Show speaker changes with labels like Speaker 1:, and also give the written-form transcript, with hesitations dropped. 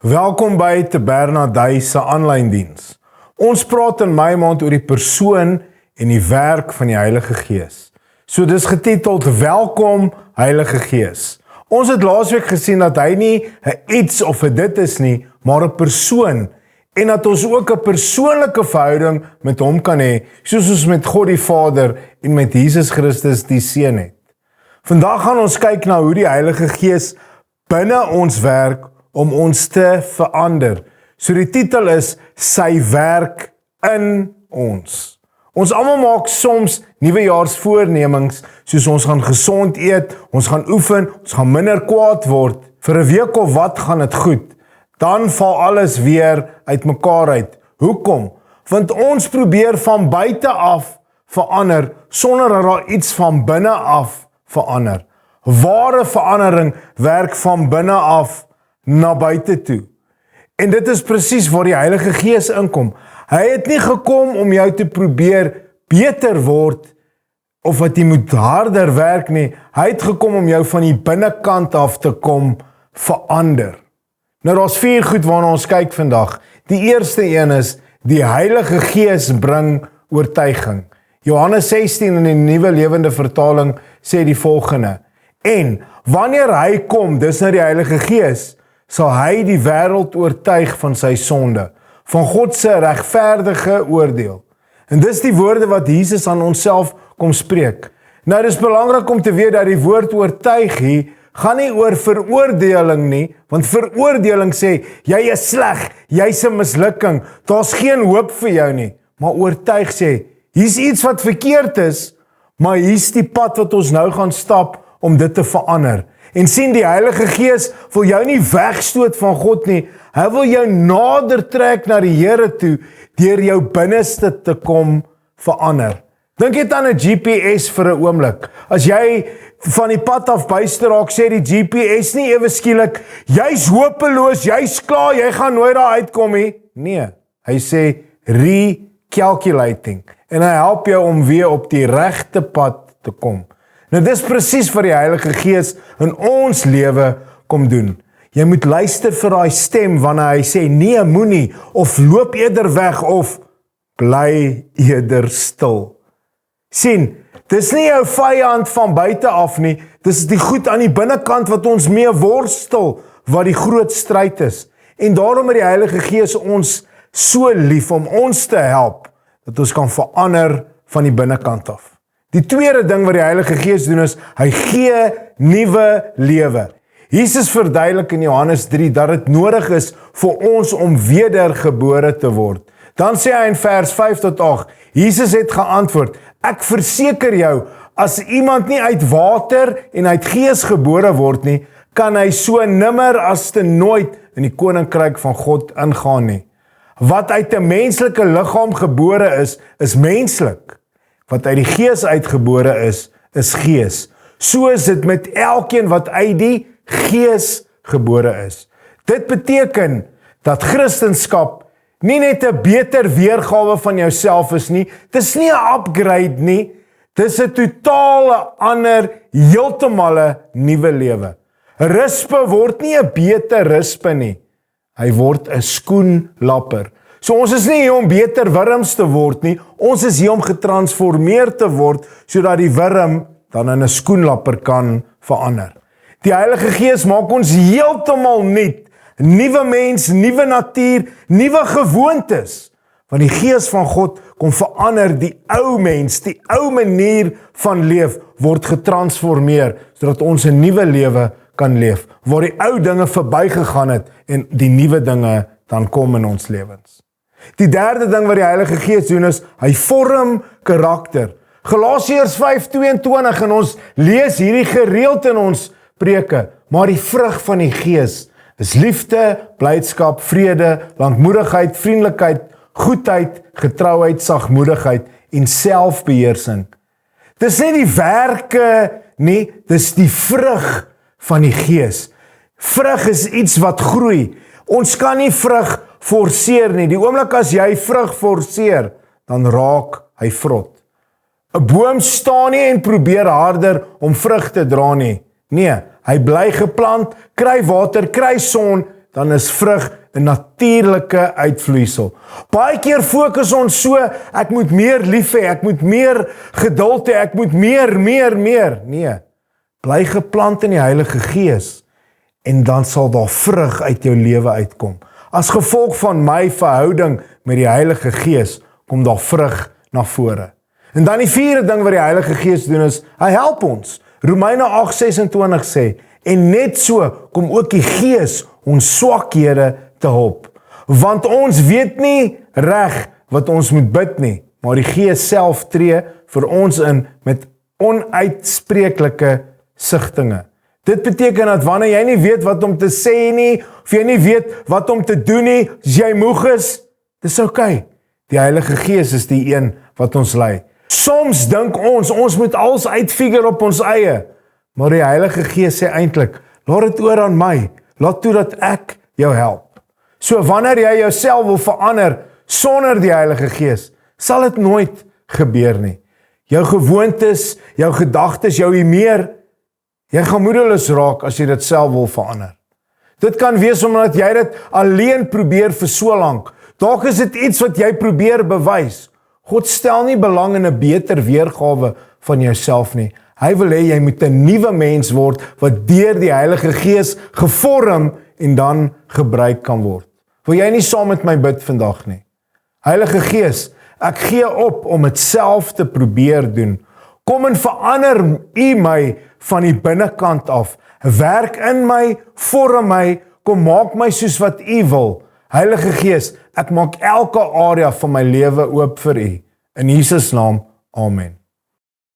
Speaker 1: Welkom by Tabernadei se aanlyn diens. Ons praat in Mei maand oor die persoon en die werk van die Heilige Gees. So dis getiteld Welkom Heilige Gees. Ons het laasweek gesien dat hy nie 'n iets of 'n dit is nie, maar 'n persoon en dat ons ook 'n persoonlike verhouding met hom kan hê, soos ons met God die Vader en met Jesus Christus die Seun het. Vandag gaan ons kyk na hoe die Heilige Gees binne ons werk om ons te verander. So die titel is Sy werk in ons. Ons almal maak soms nuwejaarsvoornemings, soos ons gaan gesond eet, ons gaan oefen, ons gaan minder kwaad word. Vir 'n week of wat gaan dit goed. Dan val alles weer uitmekaar uit. Hoekom? Want ons probeer van buite af verander, sonder dat daar iets van binne af verander. Ware verandering werk van binne af na buite toe. En dit is presies waar die Heilige Gees inkom. Hy het nie gekom om jou te probeer beter word, of wat jy moet harder werk nie. Hy het gekom om jou van die binnekant af te kom verander. Nou daar's 4 goed waarna ons kyk vandag. Die eerste een is, die Heilige Gees bring oortuiging. Johannes 16 in die Nuwe Lewende Vertaling sê die volgende: En wanneer hy kom, dis nou die Heilige Gees, sal hy die wêreld oortuig van sy sonde, van God se regverdige oordeel. En dis die woorde wat Jesus aan onsself kom spreek. Nou dis belangrik om te weet dat die woord oortuig hier gaan nie oor veroordeling nie, want veroordeling sê, jy is sleg, jy's 'n mislukking, daar's geen hoop vir jou nie. Maar oortuig sê, hier's iets wat verkeerd is, maar hier's die pad wat ons nou gaan stap om dit te verander. En sien, die Heilige Gees wil jou nie wegstoot van God nie, hy wil jou nader trek na die Here toe, deur jou binneste te kom verander. Dink net aan 'n GPS vir 'n oomblik. As jy van die pad af byster raak, sê die GPS nie ewe skielik, jy's hopeloos, jy's klaar, jy gaan nooit daar uitkom nie. Nee, hy sê recalculating. En hy help jou om weer op die regte pad te kom. Nou dis presies wat die Heilige Gees in ons lewe kom doen. Jy moet luister vir daai stem wanneer hy sê, nee, moenie, of loop eerder weg, of bly eerder stil. Sien, dis nie jou vyand van buite af nie, dis die goed aan die binnekant wat ons mee worstel, wat die groot stryd is. En daarom het die Heilige Gees ons so lief om ons te help, dat ons kan verander van die binnekant af. Die tweede ding wat die Heilige Gees doen is, hy gee nuwe lewe. Jesus verduidelik in Johannes 3 dat dit nodig is vir ons om wedergebore te word. Dan sê hy in vers 5 tot 8, Jesus het geantwoord, ek verseker jou, as iemand nie uit water en uit gees gebore word nie, kan hy so nimmer as te nooit in die koninkryk van God ingaan nie. Wat uit 'n menslike liggaam gebore is menslik. Wat uit die gees uitgebore is gees. So is dit met elkeen wat uit die gees gebore is. Dit beteken dat Christendom nie net 'n beter weergawe van jouself is nie, dis nie 'n upgrade nie, dis 'n totale ander, heeltemal 'n nuwe lewe. 'n Rispe word nie 'n beter rispe nie, hy word 'n skoenlapper. So ons is nie hier om beter wurms te word nie, ons is hier om getransformeer te word, sodat die wurm dan in 'n skoenlapper kan verander. Die Heilige Gees maak ons heeltemal nuut, nuwe mens, nuwe natuur, nuwe gewoontes. Want die Gees van God kom verander die ou mens, die ou manier van leef, word getransformeer, sodat ons 'n nuwe lewe kan leef, waar die ou dinge verbygegaan het, en die nuwe dinge dan kom in ons lewens. Die derde ding wat die Heilige Gees doen is, hy vorm karakter. Galasiërs 5:22, en ons lees hierdie gereeld in ons preke, maar die vrug van die Gees is liefde, blydskap, vrede, lankmoedigheid, vriendelikheid, goedheid, getrouheid, sagmoedigheid en selfbeheersing. Dis nie die werke nie, dis die vrug van die Gees. Vrug is iets wat groei. Ons kan nie vrug forceer nie. Die oomblik as jy vrug forceer, dan raak hy vrot. 'n boom staan nie en probeer harder om vrug te dra nie. Nee, hy bly geplant, kry water, kry son, dan is vrug 'n natuurlike uitvloeisel. Baie keer fokus ons so, ek moet meer lief hê, ek moet meer geduld hê, ek moet meer. Nee, bly geplant in die Heilige Gees en dan sal daar vrug uit jou lewe uitkom. As gevolg van my verhouding met die Heilige Gees, kom daar vrug na vore. En dan die vierde ding wat die Heilige Gees doen is, hy help ons. Romeine 8:26 sê, en net so kom ook die Gees ons swakhede te help. Want ons weet nie reg wat ons moet bid nie, maar die Gees self tree vir ons in met onuitspreeklike sigtinge. Dit beteken dat wanneer jy nie weet wat om te sê nie, of jy nie weet wat om te doen nie, as jy moeg is, dis okay. Die Heilige Gees is die een wat ons lei. Soms dink ons moet alles uitfigure op ons eie, maar die Heilige Gees sê eintlik, laat dit oor aan my, laat toe dat ek jou help. So wanneer jy jouself wil verander sonder die Heilige Gees, sal dit nooit gebeur nie. Jou gewoontes, jou gedagtes, jou humeur, jy gaan moedeloos raak as jy dit self wil verander. Dit kan wees omdat jy dit alleen probeer vir so lank. Dalk is dit iets wat jy probeer bewys. God stel nie belang in 'n beter weergawe van jouself nie. Hy wil hê jy moet 'n nuwe mens word wat deur die Heilige Gees gevorm en dan gebruik kan word. Wil jy nie saam met my bid vandag nie? Heilige Gees, ek gee op om dit self te probeer doen. Kom en verander U my van die binnekant af. Werk in my, vorm my, kom maak my soos wat U wil. Heilige Gees, ek maak elke area van my lewe oop vir U. In Jesus naam, amen.